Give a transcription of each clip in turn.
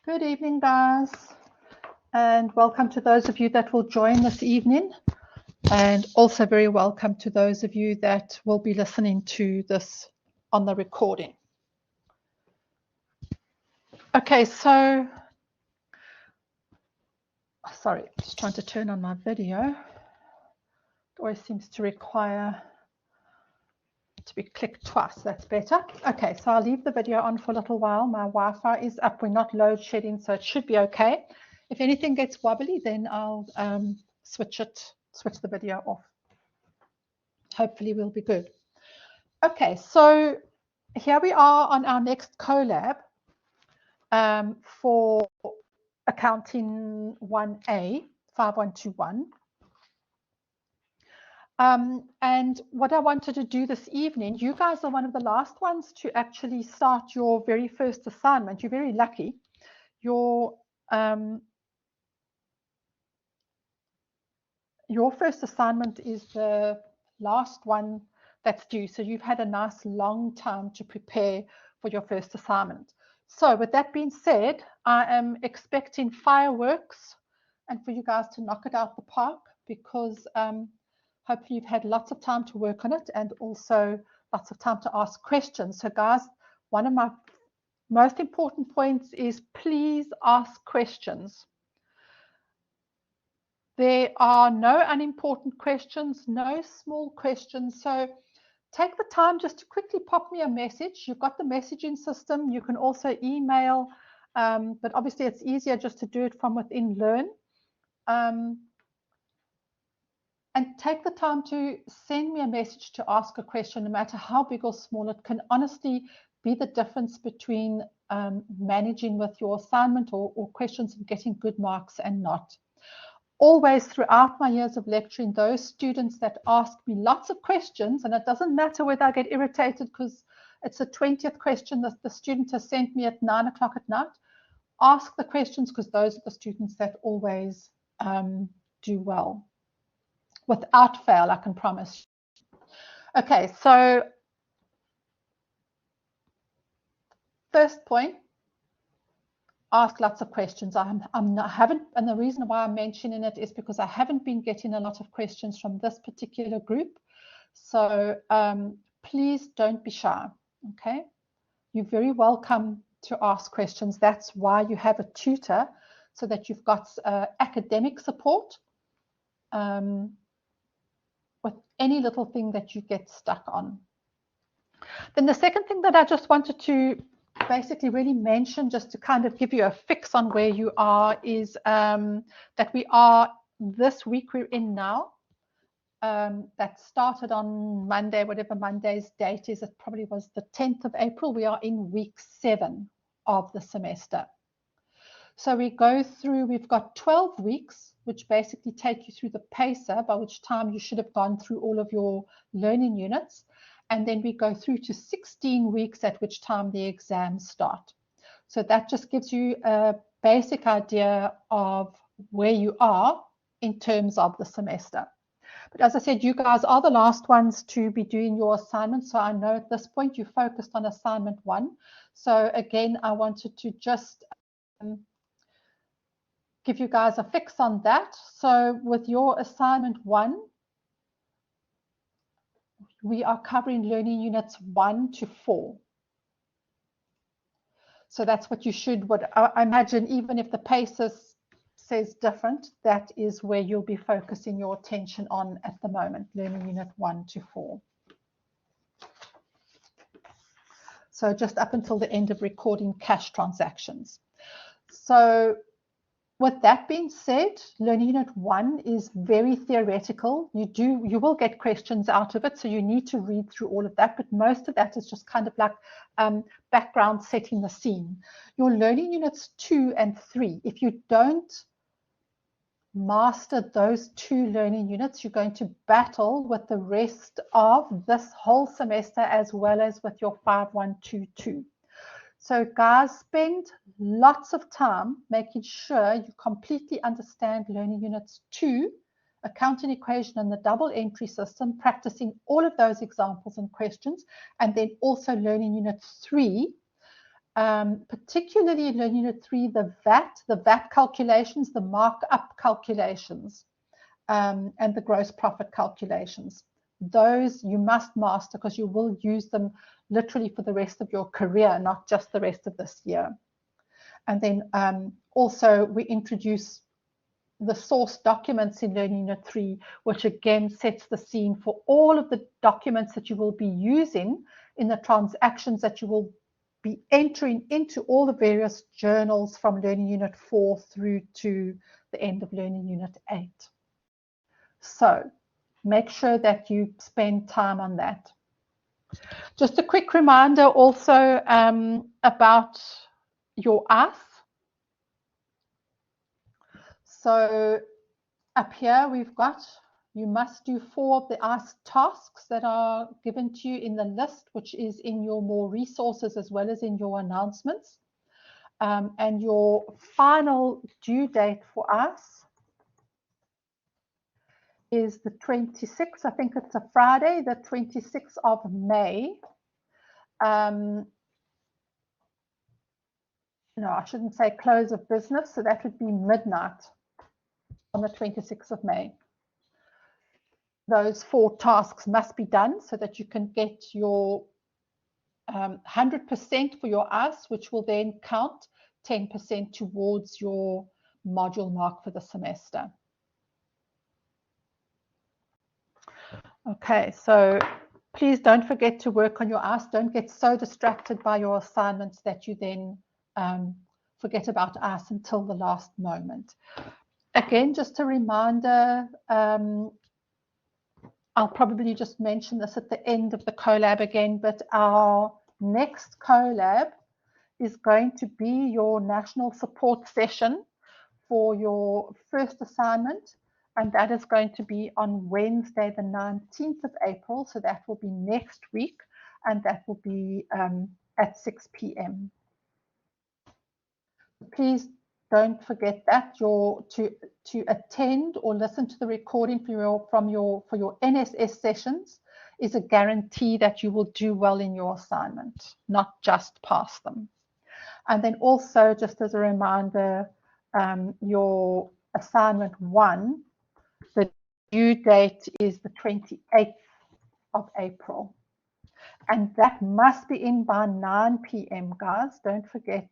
Good evening, guys, and welcome to those of you that will join this evening, and also very welcome to those of you that will be listening to this on the recording. Okay, so, sorry, just trying to turn on my video. It always seems to require to be clicked twice. That's better. Okay, so I'll leave the video on for a little while. My Wi-Fi is up. We're not load shedding, so it should be okay. If anything gets wobbly, then I'll switch the video off. Hopefully we'll be good. Okay, so here we are on our next collab for accounting 1A 5121. And what I wanted to do this evening, you guys are one of the last ones to actually start your very first assignment. You're very lucky. Your first assignment is the last one that's due. So you've had a nice long time to prepare for your first assignment. So with that being said, I am expecting fireworks and for you guys to knock it out the park, because hopefully you've had lots of time to work on it and also lots of time to ask questions. So guys, one of my most important points is please ask questions. There are no unimportant questions, no small questions. So take the time just to quickly pop me a message. You've got the messaging system. You can also email, but obviously it's easier just to do it from within Learn. And take the time to send me a message to ask a question, no matter how big or small. It can honestly be the difference between managing with your assignment or questions and getting good marks and not. Always throughout my years of lecturing, those students that ask me lots of questions, and it doesn't matter whether I get irritated because it's the 20th question that the student has sent me at 9 o'clock at night, ask the questions, because those are the students that always do well. Without fail, I can promise. Okay, so first point, ask lots of questions. I haven't, and the reason why I'm mentioning it is because I haven't been getting a lot of questions from this particular group. So please don't be shy, okay? You're very welcome to ask questions. That's why you have a tutor, so that you've got academic support with any little thing that you get stuck on. Then the second thing that I just wanted to basically really mention, just to kind of give you a fix on where you are, is that we are, this week we're in now, that started on Monday, whatever Monday's date is, it probably was the 10th of April. We are in week 7 of the semester. So we go through, we've got 12 weeks, which basically take you through the pacer, by which time you should have gone through all of your learning units. And then we go through to 16 weeks, at which time the exams start. So that just gives you a basic idea of where you are in terms of the semester. But as I said, you guys are the last ones to be doing your assignment. So I know at this point you focused on assignment 1. So again, I wanted to just give you guys a fix on that. So with your assignment 1, we are covering learning units 1 to 4. So that's what you should, I imagine, even if the pacer says different, that is where you'll be focusing your attention on at the moment, learning unit 1 to 4. So just up until the end of recording cash transactions. So with that being said, learning unit 1 is very theoretical. You will get questions out of it, so you need to read through all of that, but most of that is just kind of like background, setting the scene. Your learning units 2 and 3, if you don't master those 2 learning units, you're going to battle with the rest of this whole semester, as well as with your 5122. So guys, spend lots of time making sure you completely understand learning units 2, accounting equation and the double entry system, practicing all of those examples and questions, and then also learning unit 3, particularly in Learning Unit 3, the VAT calculations, the markup calculations, and the gross profit calculations. Those you must master because you will use them literally for the rest of your career, not just the rest of this year. And then also we introduce the source documents in Learning Unit 3, which again sets the scene for all of the documents that you will be using in the transactions that you will be entering into all the various journals from Learning Unit 4 through to the end of Learning Unit 8. So make sure that you spend time on that. Just a quick reminder also about your ICE. So up here we've got, you must do 4 of the ICE tasks that are given to you in the list, which is in your more resources as well as in your announcements. And your final due date for ICE is the 26th, I think it's a Friday, the 26th of May. No, I shouldn't say close of business, so that would be midnight on the 26th of May. Those 4 tasks must be done so that you can get your 100% for your ICE, which will then count 10% towards your module mark for the semester. Okay, so please don't forget to work on your ICE. Don't get so distracted by your assignments that you then forget about ICE until the last moment. Again, just a reminder, I'll probably just mention this at the end of the collab again, but our next collab is going to be your national support session for your first assignment. And that is going to be on Wednesday, the 19th of April. So that will be next week. And that will be at 6 p.m. Please don't forget that to attend or listen to the recording for your NSS sessions is a guarantee that you will do well in your assignment, not just pass them. And then also, just as a reminder, your assignment 1, the due date is the 28th of April. And that must be in by 9 p.m., guys. Don't forget.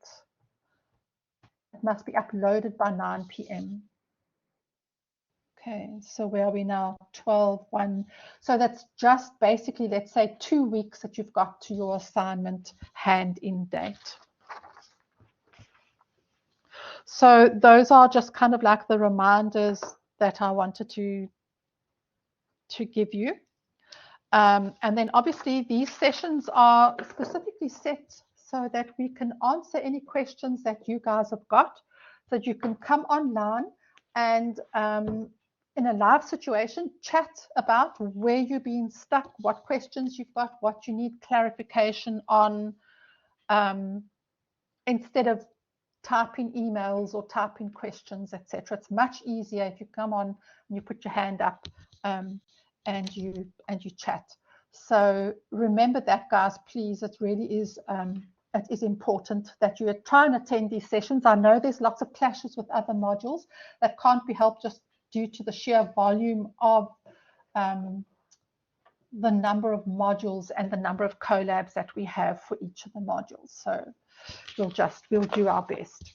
It must be uploaded by 9 p.m. Okay, so where are we now? 12/1. So that's just basically, let's say, 2 weeks that you've got to your assignment hand-in date. So those are just kind of like the reminders that I wanted to give you. And then obviously these sessions are specifically set so that we can answer any questions that you guys have got, so that you can come online and in a live situation, chat about where you're being stuck, what questions you've got, what you need clarification on, instead of typing emails or typing questions, etc. It's much easier if you come on and you put your hand up and you chat. So remember that, guys, please. It really is it is important that you try and attend these sessions. I know there's lots of clashes with other modules that can't be helped just due to the sheer volume of the number of modules and the number of collabs that we have for each of the modules. So we'll do our best.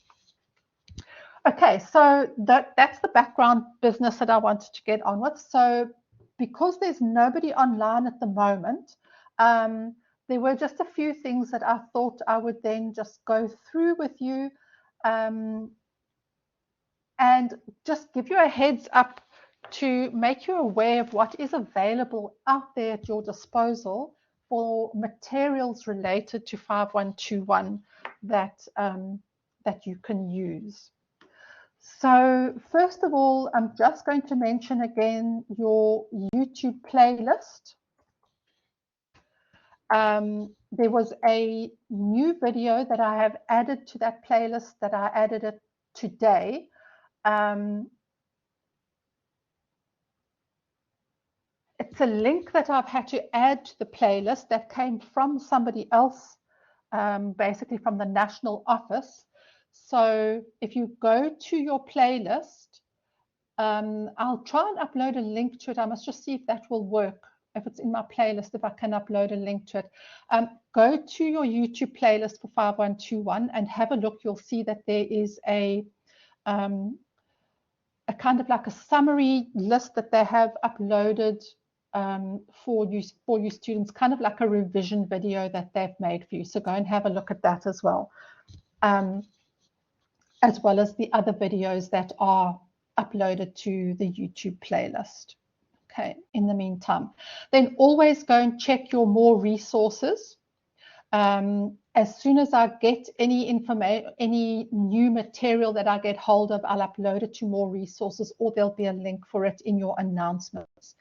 Okay, so that's the background business that I wanted to get on with. So because there's nobody online at the moment, there were just a few things that I thought I would then just go through with you and just give you a heads up to make you aware of what is available out there at your disposal for materials related to 5121 that you can use. So first of all, I'm just going to mention again your YouTube playlist. There was a new video that I have added to that playlist that I added it today. It's a link that I've had to add to the playlist that came from somebody else basically from the national office. So if you go to your playlist, I'll try and upload a link to it. I must just see if that will work. If it's in my playlist, if I can upload a link to it. Go to your YouTube playlist for 5121 and have a look. You'll see that there is a kind of like a summary list that they have uploaded for you students, kind of like a revision video that they've made for you. So go and have a look at that as well as the other videos that are uploaded to the YouTube playlist. Okay, in the meantime, then always go and check your more resources. As soon as I get any information, any new material that I get hold of, I'll upload it to more resources, or there'll be a link for it in your announcements.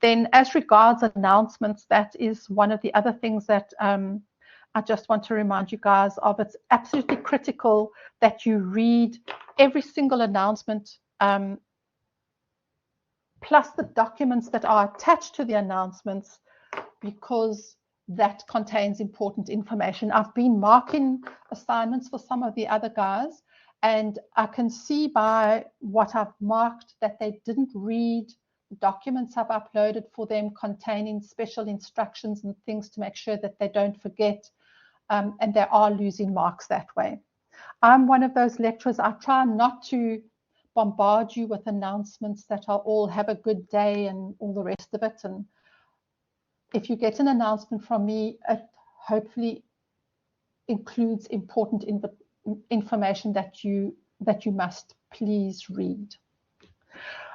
Then as regards announcements, that is one of the other things that I just want to remind you guys of. It's absolutely critical that you read every single announcement, plus the documents that are attached to the announcements, because that contains important information. I've been marking assignments for some of the other guys, and I can see by what I've marked that they didn't read the documents I've uploaded for them containing special instructions and things to make sure that they don't forget, and they are losing marks that way. I'm one of those lecturers. I try not to bombard you with announcements that are all have a good day and all the rest of it. And if you get an announcement from me, it hopefully includes important information that you must please read.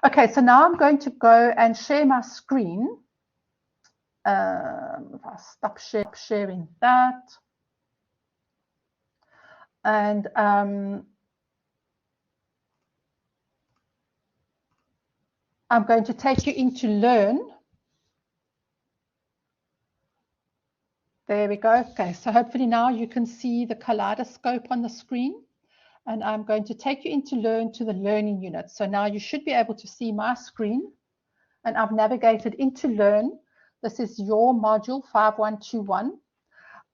Okay, so now I'm going to go and share my screen. If I stop sharing that. And I'm going to take you into Learn. There we go. Okay, so hopefully now you can see the kaleidoscope on the screen. And I'm going to take you into Learn to the learning unit. So now you should be able to see my screen. And I've navigated into Learn. This is your module 5121.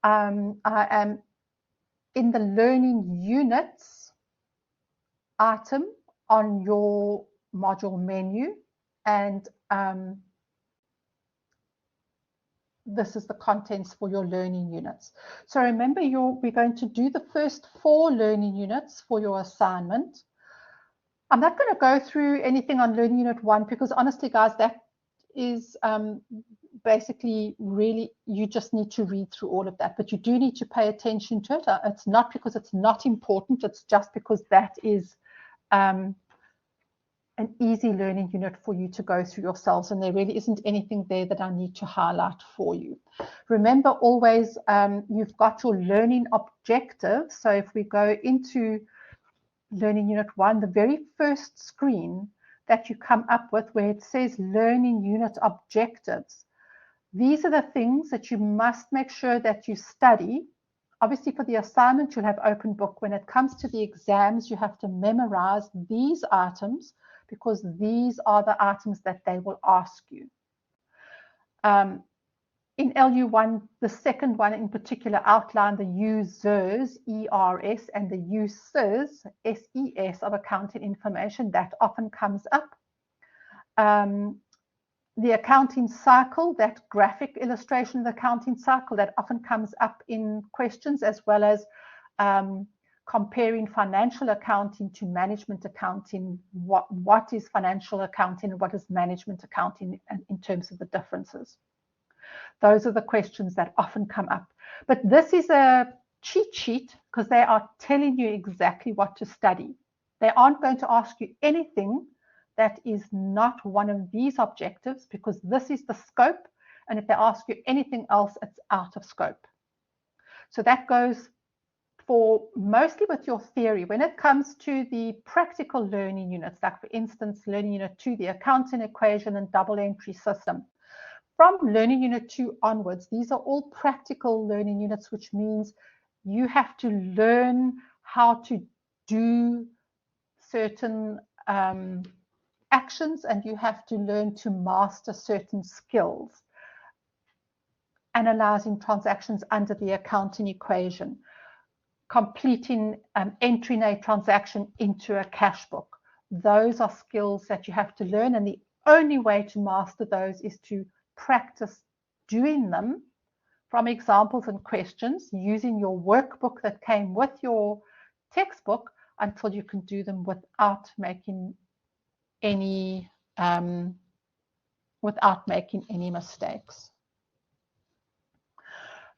I am in the learning units item on your module menu. And this is the contents for your learning units. So remember, we're going to do the first 4 learning units for your assignment. I'm not going to go through anything on learning unit 1 because honestly, guys, that is basically really, you just need to read through all of that, but you do need to pay attention to it. It's not because it's not important, it's just because that is an easy learning unit for you to go through yourselves, and there really isn't anything there that I need to highlight for you. Remember always, you've got your learning objectives. So if we go into learning unit 1, the very first screen that you come up with where it says learning unit objectives, these are the things that you must make sure that you study. Obviously for the assignment, you'll have open book. When it comes to the exams, you have to memorize these items because these are the items that they will ask you. In LU1, the second one in particular outlined the users, ERS, and the uses, SES, of accounting information. That often comes up. The accounting cycle, that graphic illustration of the accounting cycle, that often comes up in questions, as well as comparing financial accounting to management accounting. What is financial accounting and what is management accounting in terms of the differences? Those are the questions that often come up. But this is a cheat sheet because they are telling you exactly what to study. They aren't going to ask you anything that is not one of these objectives, because this is the scope. And if they ask you anything else, it's out of scope. So that goes for mostly with your theory. When it comes to the practical learning units, like for instance, learning unit 2, the accounting equation and double entry system. From learning unit 2 onwards, these are all practical learning units, which means you have to learn how to do certain actions, and you have to learn to master certain skills. analyzing transactions under the accounting equation, completing entering a transaction into a cash book. Those are skills that you have to learn, and the only way to master those is to practice doing them from examples and questions using your workbook that came with your textbook until you can do them without making any mistakes.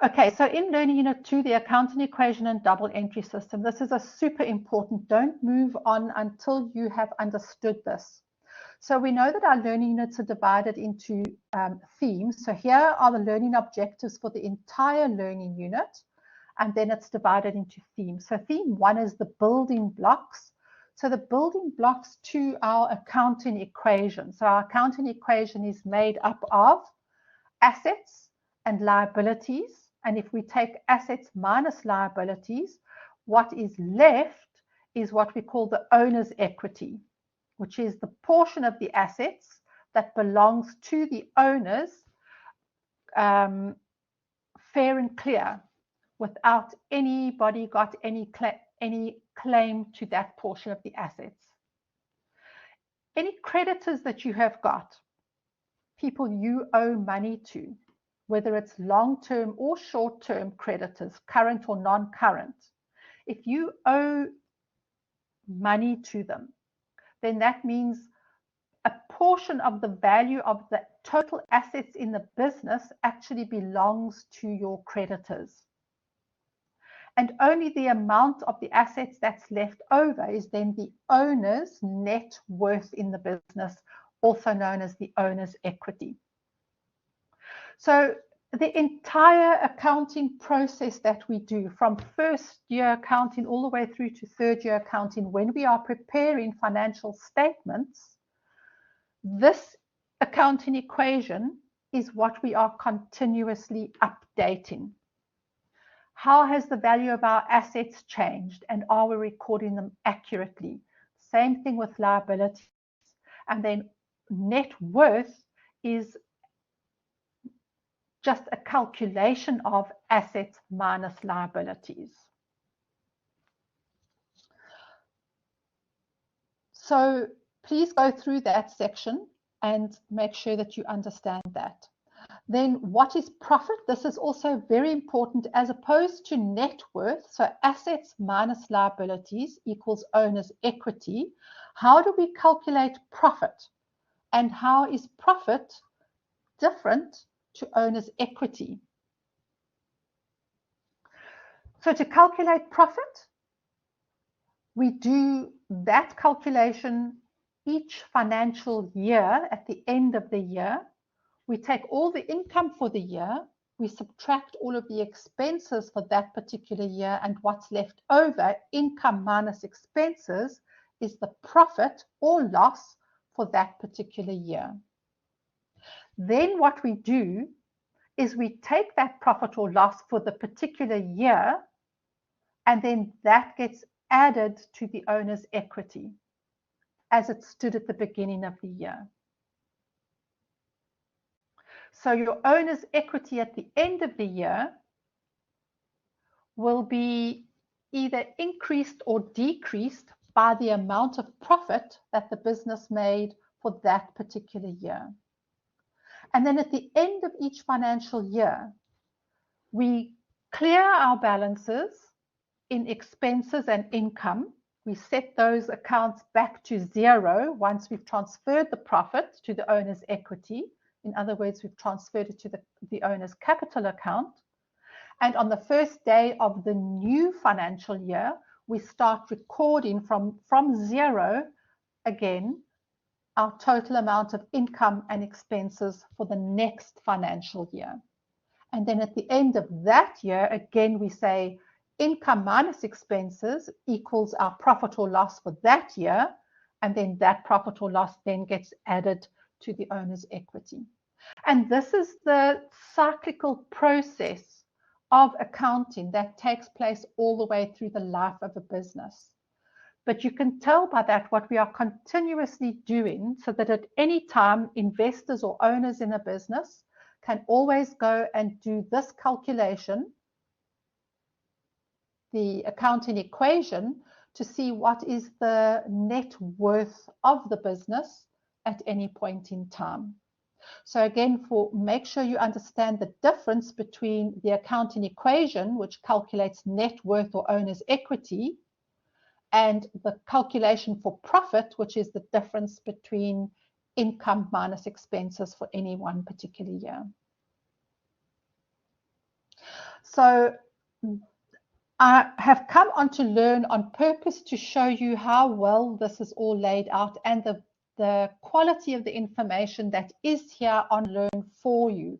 Okay, so in learning unit 2, the accounting equation and double entry system, this is a super important. Don't move on until you have understood this. So we know that our learning units are divided into themes. So here are the learning objectives for the entire learning unit, and then it's divided into themes. So theme 1 is the building blocks. So the building blocks to our accounting equation. So our accounting equation is made up of assets and liabilities. And if we take assets minus liabilities, what is left is what we call the owner's equity, which is the portion of the assets that belongs to the owners, fair and clear, without anybody got any claim to that portion of the assets. Any creditors that you have got, people you owe money to, whether it's long-term or short-term creditors, current or non-current, if you owe money to them, then that means a portion of the value of the total assets in the business actually belongs to your creditors. And only the amount of the assets that's left over is then the owner's net worth in the business, also known as the owner's equity. So the entire accounting process that we do from first year accounting all the way through to third year accounting, when we are preparing financial statements, this accounting equation is what we are continuously updating. How has the value of our assets changed, and are we recording them accurately? Same thing with liabilities. And then net worth is just a calculation of assets minus liabilities. So please go through that section and make sure that you understand that. Then what is profit? This is also very important as opposed to net worth. So assets minus liabilities equals owner's equity. How do we calculate profit? And how is profit different to owner's equity? So to calculate profit, we do that calculation each financial year. At the end of the year, we take all the income for the year, we subtract all of the expenses for that particular year, and what's left over, income minus expenses, is the profit or loss for that particular year. Then what we do is we take that profit or loss for the particular year, and then that gets added to the owner's equity as it stood at the beginning of the year. So your owner's equity at the end of the year will be either increased or decreased by the amount of profit that the business made for that particular year. And then at the end of each financial year, we clear our balances in expenses and income. We set those accounts back to zero once we've transferred the profit to the owner's equity. In other words, we've transferred it to the owner's capital account. And on the first day of the new financial year, we start recording from zero again our total amount of income and expenses for the next financial year. And then at the end of that year, again, we say income minus expenses equals our profit or loss for that year. And then that profit or loss then gets added to the owner's equity. And this is the cyclical process of accounting that takes place all the way through the life of a business. But you can tell by that what we are continuously doing, so that at any time investors or owners in a business can always go and do this calculation, the accounting equation, to see what is the net worth of the business at any point in time. So again, make sure you understand the difference between the accounting equation, which calculates net worth or owner's equity, and the calculation for profit, which is the difference between income minus expenses for any one particular year. So I have come on to Learn on purpose to show you how well this is all laid out and the quality of the information that is here on Learn for you.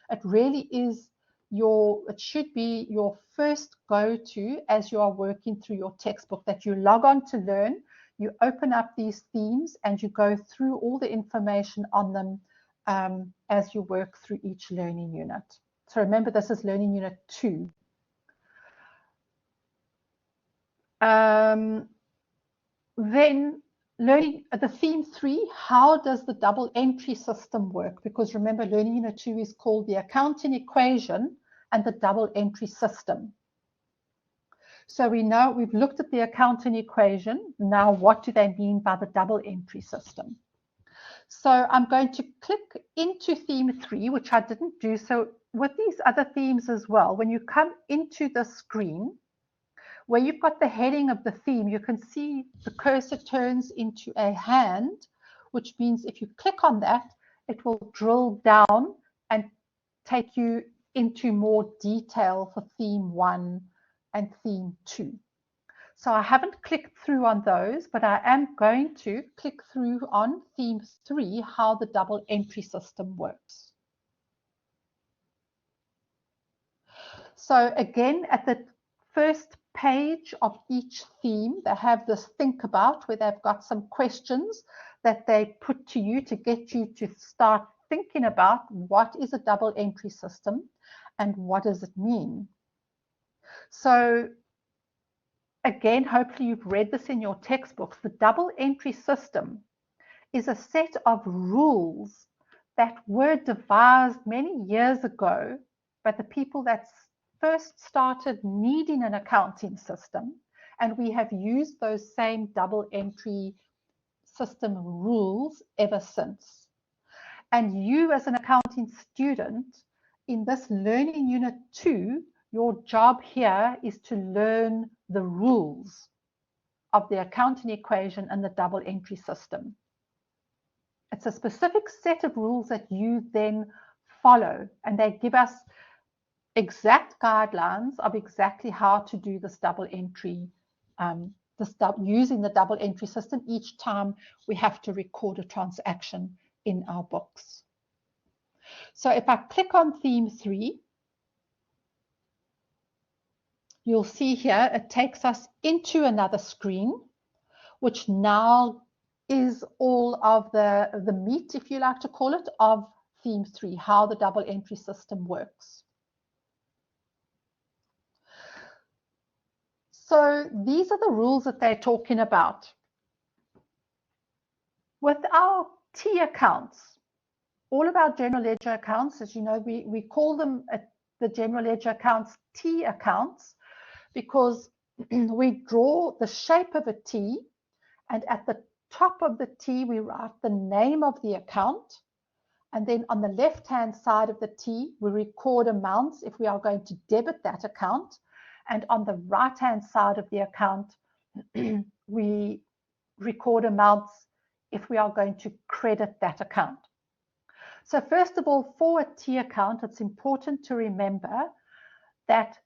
It really is it should be your first go-to as you are working through your textbook, that you log on to Learn, you open up these themes and you go through all the information on them as you work through each learning unit. So remember, this is Learning Unit 2. Then learning the theme 3, how does the double entry system work? Because remember, Learning Unit 2 is called the accounting equation and the double entry system. So we know we've looked at the accounting equation. Now, what do they mean by the double entry system? So I'm going to click into theme 3, which I didn't do. So with these other themes as well, when you come into the screen, where you've got the heading of the theme, you can see the cursor turns into a hand, which means if you click on that, it will drill down and take you into more detail for theme 1 and theme 2. So I haven't clicked through on those, but I am going to click through on theme 3, how the double entry system works. So again, at the first page of each theme, they have this think about, where they've got some questions that they put to you to get you to start thinking about what is a double entry system and what does it mean. So again, hopefully you've read this in your textbooks. The double entry system is a set of rules that were devised many years ago by the people that first started needing an accounting system, and we have used those same double entry system rules ever since. And you, as an accounting student, in this Learning Unit 2, your job here is to learn the rules of the accounting equation and the double entry system. It's a specific set of rules that you then follow, and they give us exact guidelines of exactly how to do this double entry, using the double entry system each time we have to record a transaction in our books. So if I click on theme 3, you'll see here it takes us into another screen, which now is all of the meat, if you like to call it, of theme 3, how the double entry system works. So these are the rules that they're talking about. With our T accounts, all of our general ledger accounts, as you know, we call them the general ledger accounts T accounts, because we draw the shape of a T, and at the top of the T, we write the name of the account. And then on the left-hand side of the T, we record amounts if we are going to debit that account. And on the right-hand side of the account, we record amounts if we are going to credit that account. So first of all, for a T account, it's important to remember that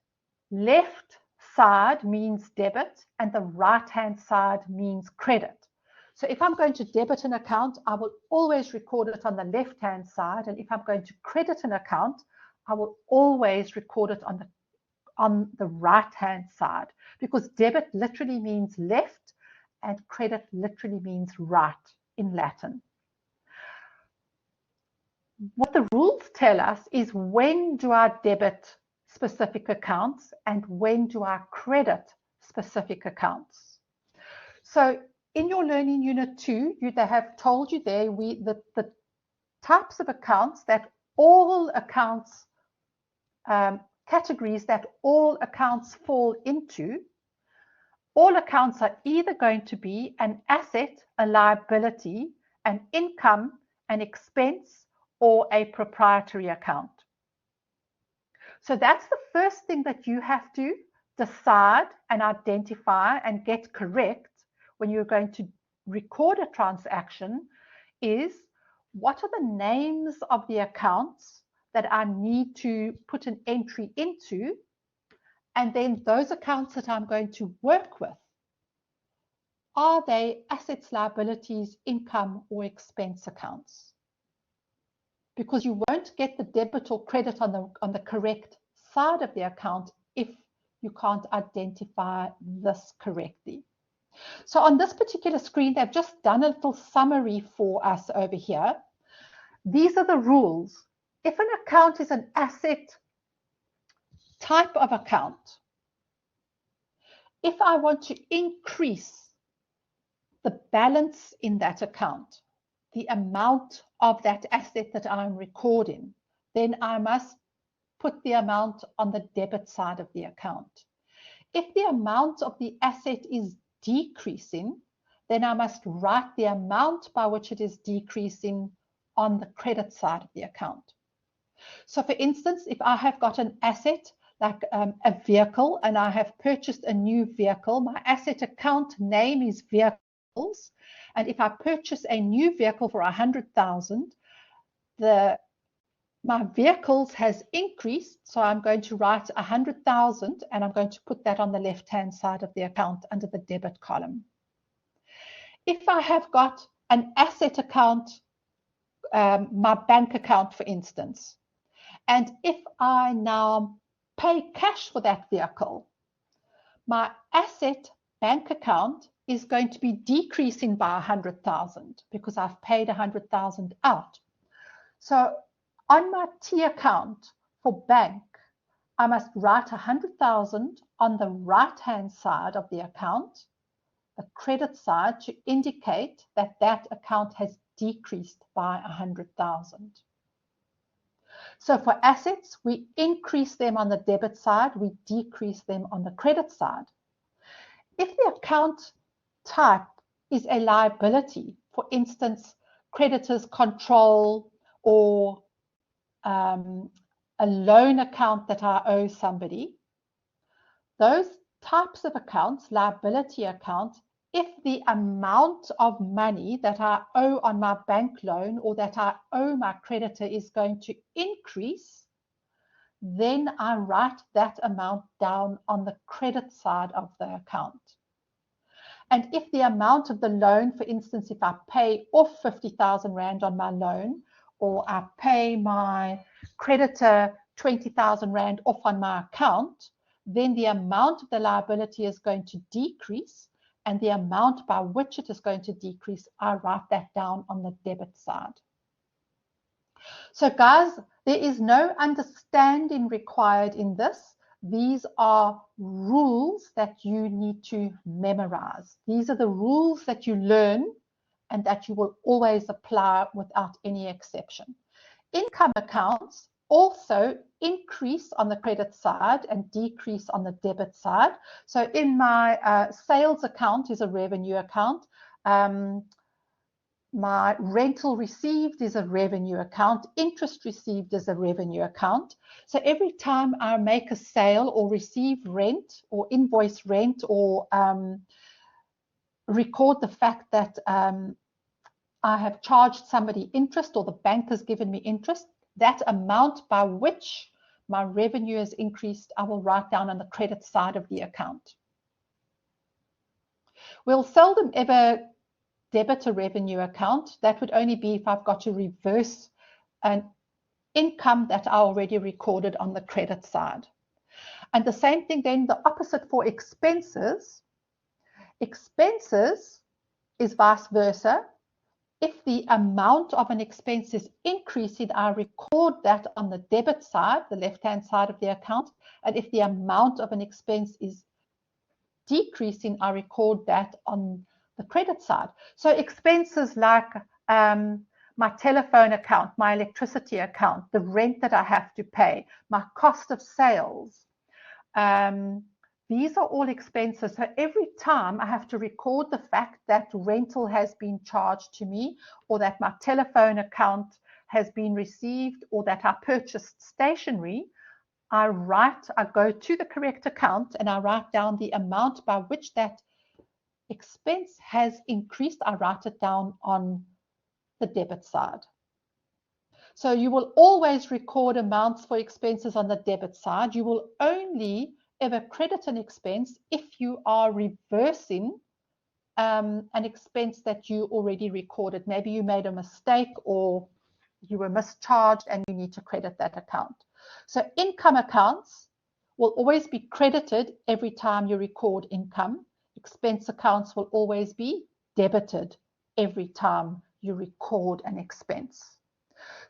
left side means debit and the right-hand side means credit. So if I'm going to debit an account, I will always record it on the left-hand side. And if I'm going to credit an account, I will always record it on the right-hand side, because debit literally means left and credit literally means right in Latin. What the rules tell us is when do I debit specific accounts and when do I credit specific accounts. So in your Learning Unit 2, they have told you there the types of accounts that all accounts, categories that all accounts fall into, all accounts are either going to be an asset, a liability, an income, an expense, or a proprietary account. So that's the first thing that you have to decide and identify and get correct when you're going to record a transaction is, what are the names of the accounts that I need to put an entry into? And then those accounts that I'm going to work with, are they assets, liabilities, income, or expense accounts? Because you won't get the debit or credit on the correct side of the account if you can't identify this correctly. So on this particular screen, they've just done a little summary for us over here. These are the rules. If an account is an asset type of account, if I want to increase the balance in that account, the amount of that asset that I'm recording, then I must put the amount on the debit side of the account. If the amount of the asset is decreasing, then I must write the amount by which it is decreasing on the credit side of the account. So for instance, if I have got an asset like a vehicle and I have purchased a new vehicle, my asset account name is vehicles. And if I purchase a new vehicle for 100,000, my vehicles has increased, so I'm going to write 100,000 and I'm going to put that on the left-hand side of the account under the debit column. If I have got an asset account, my bank account, for instance, and if I now pay cash for that vehicle, my asset bank account is going to be decreasing by 100,000 because I've paid 100,000 out. So on my T account for bank, I must write 100,000 on the right-hand side of the account, the credit side, to indicate that that account has decreased by 100,000. So for assets, we increase them on the debit side, we decrease them on the credit side. If the account type is a liability, for instance, creditors control or a loan account that I owe somebody, those types of accounts, liability accounts, if the amount of money that I owe on my bank loan or that I owe my creditor is going to increase, then I write that amount down on the credit side of the account. And if the amount of the loan, for instance, if I pay off 50,000 Rand on my loan, or I pay my creditor 20,000 Rand off on my account, then the amount of the liability is going to decrease, and the amount by which it is going to decrease, I write that down on the debit side. So guys, there is no understanding required in this. These are rules that you need to memorize. These are the rules that you learn and that you will always apply without any exception. Income accounts also increase on the credit side and decrease on the debit side. So in my sales account is a revenue account. My rental received is a revenue account. Interest received is a revenue account. So every time I make a sale or receive rent or invoice rent or record the fact that I have charged somebody interest or the bank has given me interest, that amount by which my revenue has increased, I will write down on the credit side of the account. We'll seldom ever debit a revenue account. That would only be if I've got to reverse an income that I already recorded on the credit side. And the same thing then, the opposite for expenses. Expenses is vice versa. If the amount of an expense is increasing, I record that on the debit side, the left-hand side of the account. And if the amount of an expense is decreasing, I record that on the credit side. So expenses like my telephone account, my electricity account, the rent that I have to pay, my cost of sales. These are all expenses. So every time I have to record the fact that rental has been charged to me, or that my telephone account has been received, or that I purchased stationery, I go to the correct account and I write down the amount by which that expense has increased. I write it down on the debit side. So you will always record amounts for expenses on the debit side. You will only ever credit an expense if you are reversing an expense that you already recorded. Maybe you made a mistake or you were mischarged and you need to credit that account. So income accounts will always be credited every time you record income. Expense accounts will always be debited every time you record an expense.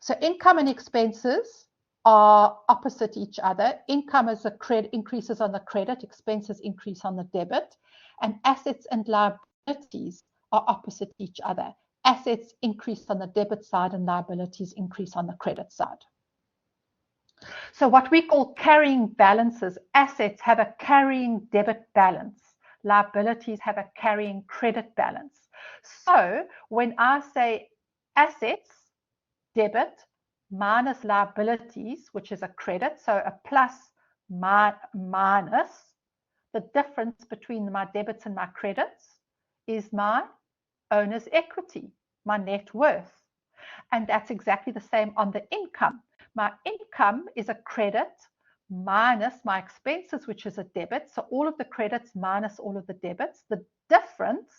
So income and expenses are opposite each other. Income is increases on the credit, expenses increase on the debit, and assets and liabilities are opposite each other. Assets increase on the debit side and liabilities increase on the credit side. So what we call carrying balances, assets have a carrying debit balance, liabilities have a carrying credit balance. So when I say assets, debit minus liabilities, which is a credit, so a plus minus, the difference between my debits and my credits is my owner's equity, my net worth. And that's exactly the same on the income. My income is a credit minus my expenses, which is a debit. So all of the credits minus all of the debits. The difference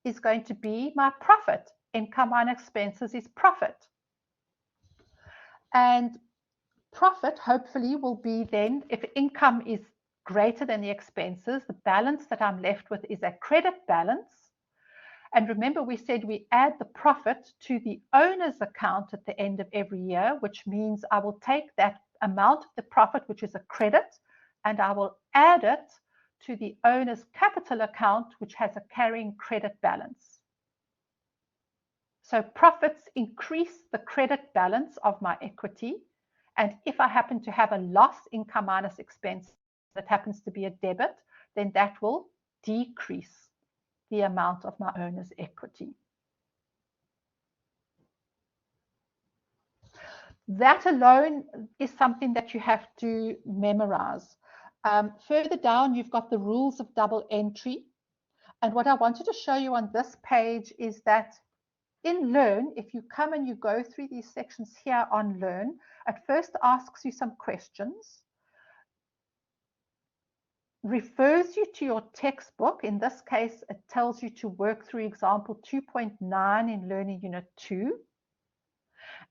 is going to be my profit. Income minus expenses is profit. And profit hopefully will be then, if income is greater than the expenses, the balance that I'm left with is a credit balance. And remember, we said we add the profit to the owner's account at the end of every year, which means I will take that amount of the profit, which is a credit, and I will add it to the owner's capital account, which has a carrying credit balance. So profits increase the credit balance of my equity. And if I happen to have a loss, income minus expense, that happens to be a debit, then that will decrease the amount of my owner's equity. That alone is something that you have to memorize. Further down, you've got the rules of double entry. And what I wanted to show you on this page is that in Learn, if you come and you go through these sections here on Learn, it first asks you some questions, refers you to your textbook. In this case, it tells you to work through example 2.9 in Learning Unit 2.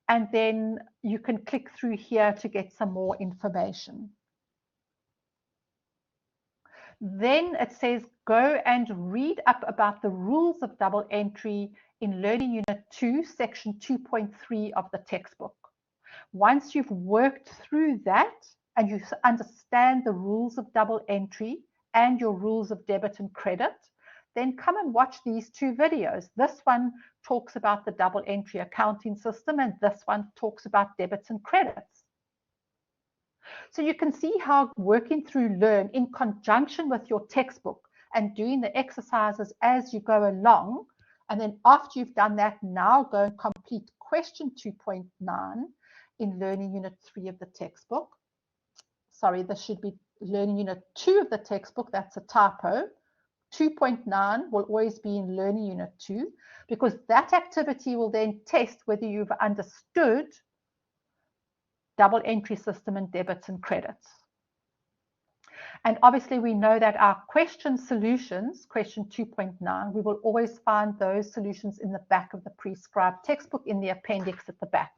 And then you can click through here to get some more information. Then it says go and read up about the rules of double entry in Learning Unit 2, section 2.3 of the textbook. Once you've worked through that and you understand the rules of double entry and your rules of debit and credit, then come and watch these two videos. This one talks about the double entry accounting system, and this one talks about debits and credits. So you can see how working through Learn in conjunction with your textbook and doing the exercises as you go along, and then after you've done that, now go and complete question 2.9 in Learning Unit 3 of the textbook. Sorry, this should be Learning Unit 2 of the textbook. That's a typo. 2.9 will always be in Learning Unit 2, because that activity will then test whether you've understood double entry system and debits and credits. And obviously we know that our question solutions, question 2.9, we will always find those solutions in the back of the prescribed textbook in the appendix at the back.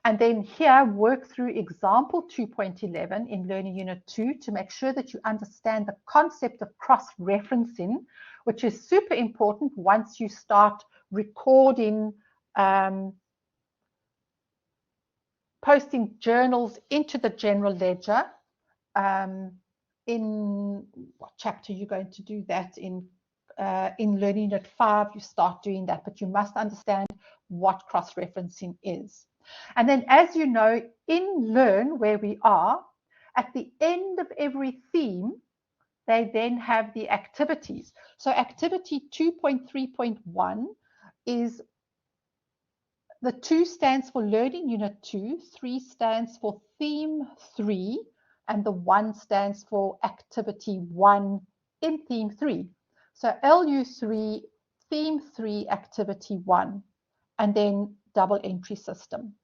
And then here, work through example 2.11 in Learning Unit 2 to make sure that you understand the concept of cross-referencing, which is super important once you start recording, posting journals into the general ledger. In what chapter you're going to do that in Learning Unit 5, you start doing that, but you must understand what cross-referencing is. And then, as you know, in Learn, where we are, at the end of every theme, they then have the activities. So activity 2.3.1 is, the 2 stands for Learning Unit 2, 3 stands for Theme 3, and the 1 stands for Activity 1 in Theme 3. So LU3, Theme 3, Activity 1, and then double entry system.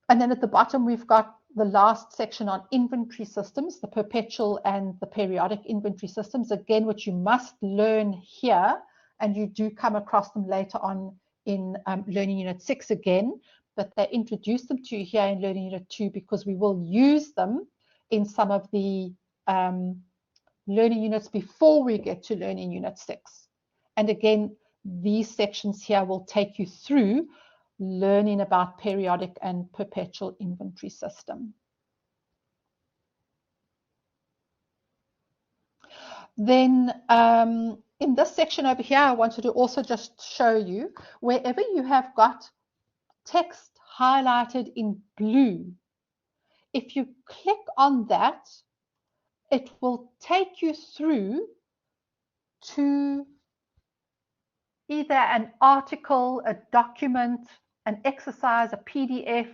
And then at the bottom, we've got the last section on inventory systems, the perpetual and the periodic inventory systems, again, which you must learn here, and you do come across them later on in Learning Unit 6 again, but they introduce them to you here in Learning Unit 2 because we will use them in some of the learning units before we get to Learning Unit 6. And again, these sections here will take you through learning about periodic and perpetual inventory system. Then in this section over here, I wanted to also just show you wherever you have got text highlighted in blue, if you click on that, it will take you through to either an article, a document, an exercise, a PDF,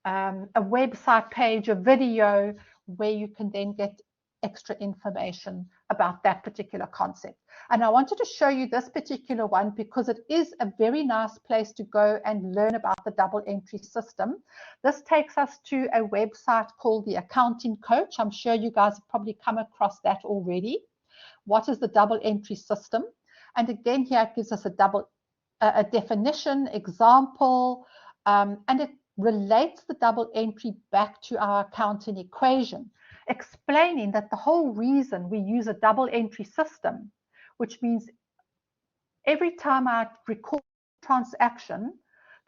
a website page, a video, where you can then get extra information about that particular concept. And I wanted to show you this particular one because it is a very nice place to go and learn about the double entry system. This takes us to a website called the Accounting Coach. I'm sure you guys have probably come across that already. What is the double entry system? And again, here it gives us a definition, example, and it relates the double entry back to our accounting equation, explaining that the whole reason we use a double entry system, which means every time I record a transaction,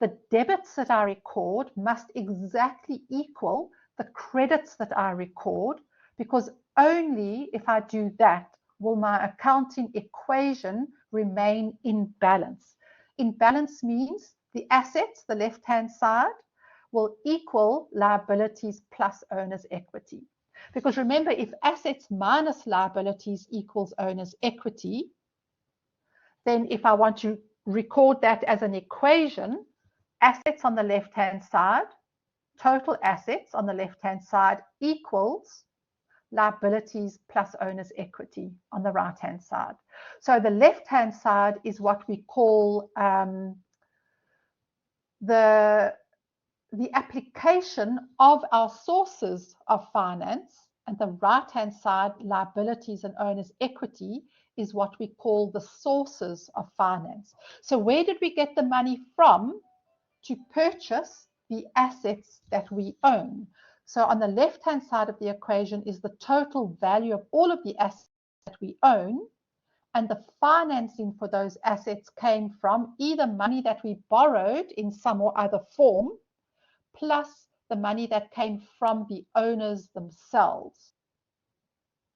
the debits that I record must exactly equal the credits that I record, because only if I do that will my accounting equation remain in balance. In balance means the assets, the left-hand side, will equal liabilities plus owner's equity. Because remember, if assets minus liabilities equals owner's equity, then if I want to record that as an equation, assets on the left-hand side, total assets on the left-hand side equals liabilities plus owner's equity on the right-hand side. So the left-hand side is what we call the application of our sources of finance, and the right-hand side, liabilities and owner's equity, is what we call the sources of finance. So where did we get the money from to purchase the assets that we own? So on the left-hand side of the equation is the total value of all of the assets that we own, and the financing for those assets came from either money that we borrowed in some or other form, plus the money that came from the owners themselves.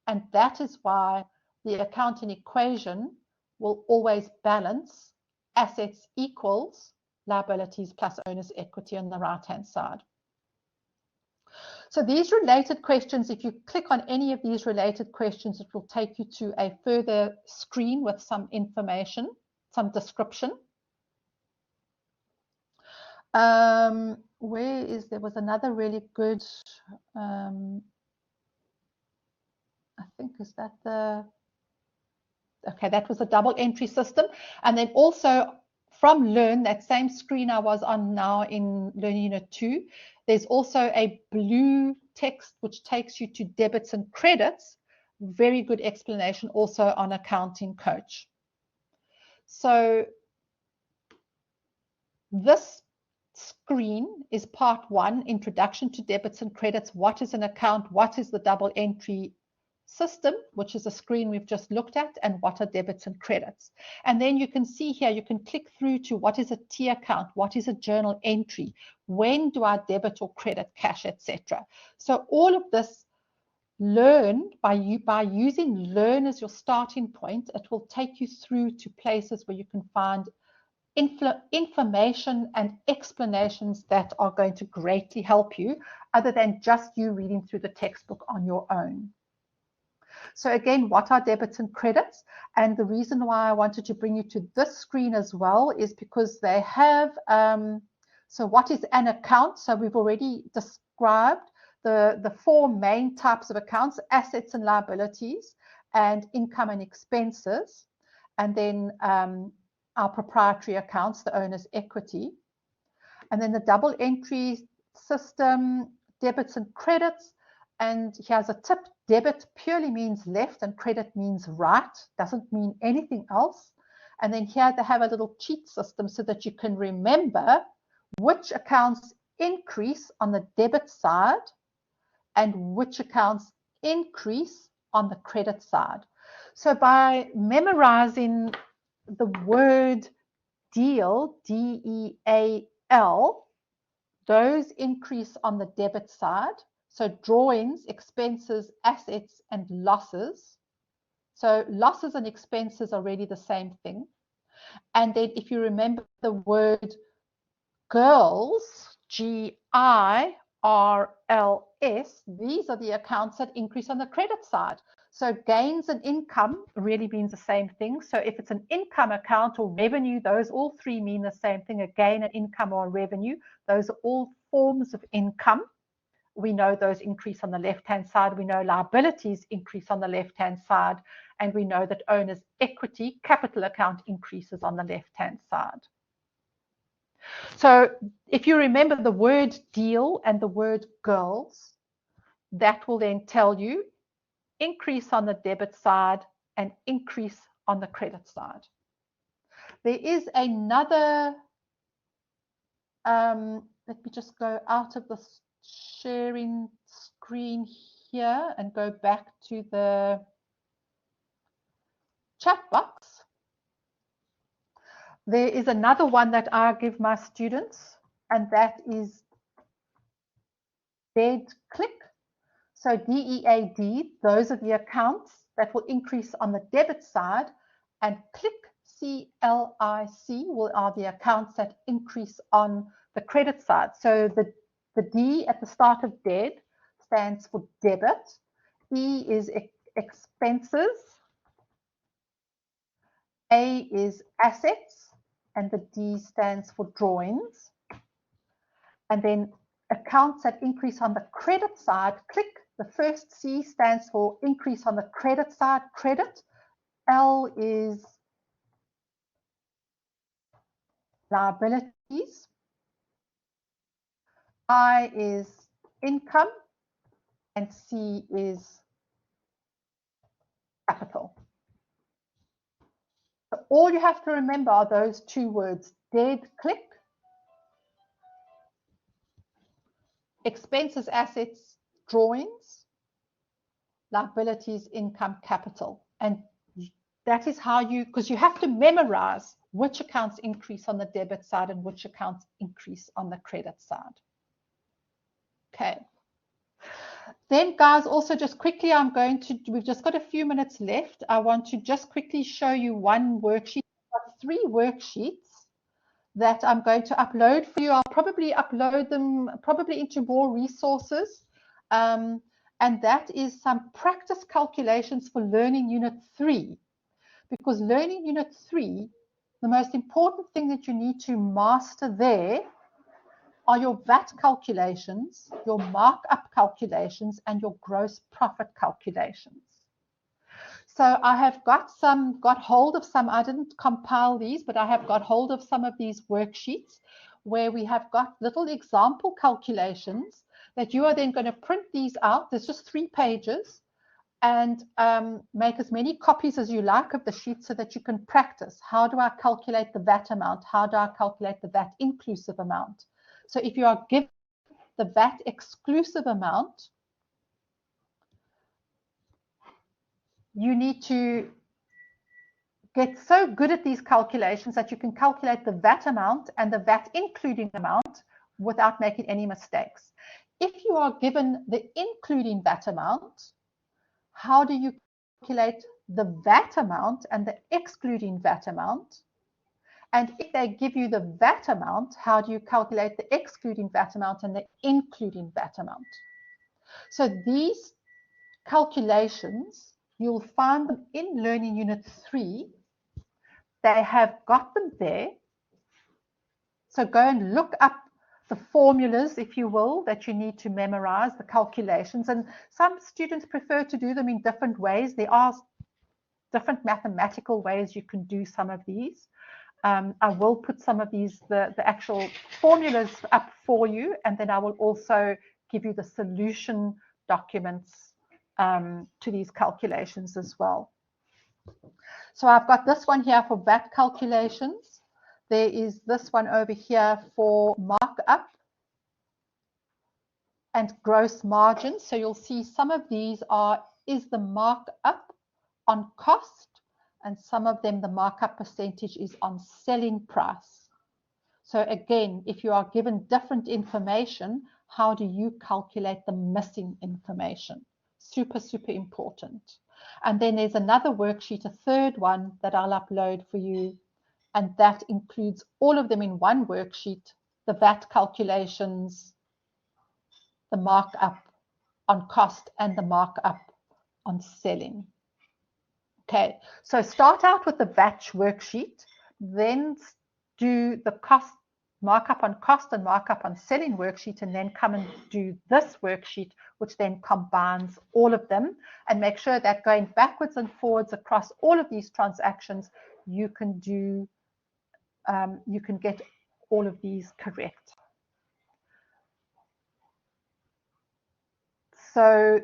And that is why the accounting equation will always balance assets equals liabilities plus owner's equity on the right-hand side. So these related questions, if you click on any of these related questions, it will take you to a further screen with some information, some description. There was another really good, I think, is that the, okay, that was a double entry system. And then also from Learn, that same screen I was on now in Learning Unit 2, there's also a blue text which takes you to debits and credits. Very good explanation also on Accounting Coach. So this screen is part 1, Introduction to Debits and Credits. What is an account? What is the double entry system, which is a screen we've just looked at, and what are debits and credits. And then you can see here, you can click through to what is a T account, what is a journal entry, when do I debit or credit cash, etc. So all of this learned by using Learn as your starting point. It will take you through to places where you can find information and explanations that are going to greatly help you, other than just you reading through the textbook on your own. So again, what are debits and credits? And the reason why I wanted to bring you to this screen as well is because they have, so what is an account? So we've already described the four main types of accounts: assets and liabilities, and income and expenses, and then our proprietary accounts, the owner's equity. And then the double entry system, debits and credits. And here's a tip: debit purely means left and credit means right, doesn't mean anything else. And then here they have a little cheat system so that you can remember which accounts increase on the debit side and which accounts increase on the credit side. So by memorizing the word deal, D-E-A-L, those increase on the debit side. So drawings, expenses, assets, and losses. So losses and expenses are really the same thing. And then if you remember the word girls, G-I-R-L-S, these are the accounts that increase on the credit side. So gains and income really means the same thing. So if it's an income account or revenue, those all three mean the same thing: a gain, an income, or a revenue. Those are all forms of income. We know those increase on the left-hand side. We know liabilities increase on the left-hand side. And we know that owner's equity, capital account, increases on the left-hand side. So if you remember the word deal and the word girls, that will then tell you increase on the debit side and increase on the credit side. There is another, let me just go out of the sharing screen here and go back to the chat box. There is another one that I give my students, and that is dead click. So DEAD, those are the accounts that will increase on the debit side, and click, CLIC, are the accounts that increase on the credit side. So the D at the start of dead stands for debit, E is expenses, A is assets, and the D stands for drawings. And then accounts that increase on the credit side, click. The first C stands for increase on the credit side, credit. L is liabilities. I is income. And C is capital. So all you have to remember are those two words: dead click, expenses, assets, drawings, liabilities, income, capital. And that is how you, because you have to memorize which accounts increase on the debit side and which accounts increase on the credit side. Okay. Then guys, also just quickly, we've just got a few minutes left. I want to just quickly show you one worksheet. I've got 3 worksheets that I'm going to upload for you. I'll probably upload them into more resources. And that is some practice calculations for Learning Unit 3. Because Learning Unit 3, the most important thing that you need to master there are your VAT calculations, your markup calculations, and your gross profit calculations. So I have got hold of some, I didn't compile these, but I have got hold of some of these worksheets where we have got little example calculations that you are then going to print these out. There's just 3 pages, and make as many copies as you like of the sheet so that you can practice. How do I calculate the VAT amount? How do I calculate the VAT inclusive amount? So if you are given the VAT exclusive amount, you need to get so good at these calculations that you can calculate the VAT amount and the VAT including amount without making any mistakes. If you are given the including VAT amount, how do you calculate the VAT amount and the excluding VAT amount? And if they give you the VAT amount, how do you calculate the excluding VAT amount and the including VAT amount? So these calculations, you'll find them in Learning Unit 3. They have got them there. So go and look up the formulas, if you will, that you need to memorize, the calculations. And some students prefer to do them in different ways. There are different mathematical ways you can do some of these. I will put some of these, the actual formulas up for you, and then I will also give you the solution documents to these calculations as well. So I've got this one here for VAT calculations. There is this one over here for markup and gross margin. So you'll see some of these is the markup on cost, and some of them the markup percentage is on selling price. So again, if you are given different information, how do you calculate the missing information? Super, super important. And then there's another worksheet, a third one that I'll upload for you, and that includes all of them in one worksheet, the VAT calculations, the markup on cost, and the markup on selling. Okay, so start out with the VAT worksheet, then do the cost, markup on cost and markup on selling worksheet, and then come and do this worksheet, which then combines all of them, and make sure that going backwards and forwards across all of these transactions, you can do, you can get all of these correct. So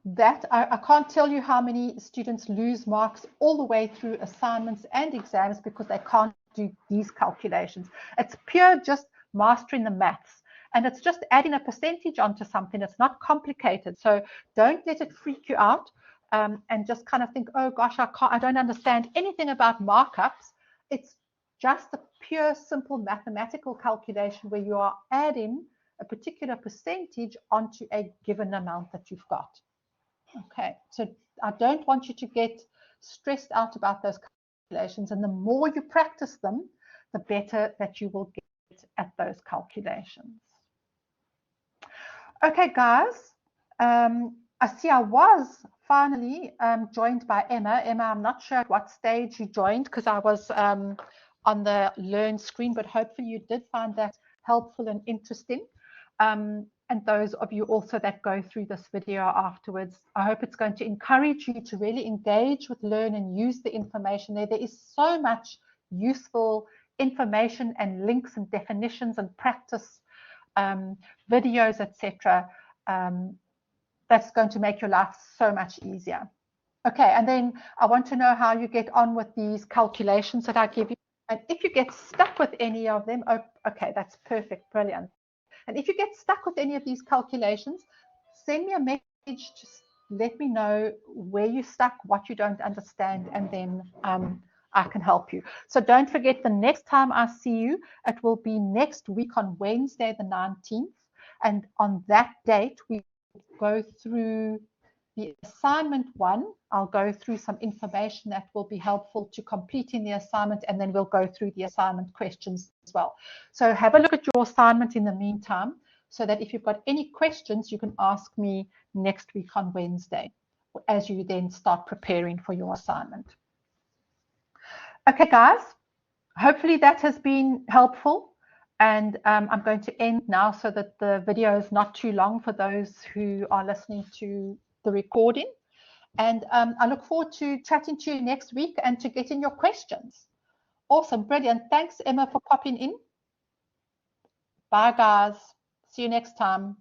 that I can't tell you how many students lose marks all the way through assignments and exams because they can't do these calculations. It's pure just mastering the maths, and it's just adding a percentage onto something. It's not complicated, so don't let it freak you out and just kind of think, oh gosh, I don't understand anything about markups. It's just a pure simple mathematical calculation where you are adding a particular percentage onto a given amount that you've got. Okay, so I don't want you to get stressed out about those calculations, and the more you practice them, the better that you will get at those calculations. Okay, guys, I see I was finally joined by Emma. Emma, I'm not sure at what stage you joined because I was on the Learn screen, but hopefully you did find that helpful and interesting. And those of you also that go through this video afterwards, I hope it's going to encourage you to really engage with Learn and use the information there. There is so much useful information and links and definitions and practice videos, etc. That's going to make your life so much easier. Okay, and then I want to know how you get on with these calculations that I give you. And if you get stuck with any of them, oh, okay, that's perfect, brilliant. And if you get stuck with any of these calculations, send me a message, just let me know where you're stuck, what you don't understand, and then I can help you. So don't forget, the next time I see you, it will be next week on Wednesday the 19th. And on that date, we go through the assignment 1. I'll go through some information that will be helpful to completing the assignment, and then we'll go through the assignment questions as well. So have a look at your assignment in the meantime, so that if you've got any questions, you can ask me next week on Wednesday as you then start preparing for your assignment. Okay, guys, hopefully that has been helpful. And I'm going to end now so that the video is not too long for those who are listening to the recording. And I look forward to chatting to you next week and to getting your questions. Awesome, brilliant. Thanks, Emma, for popping in. Bye, guys. See you next time.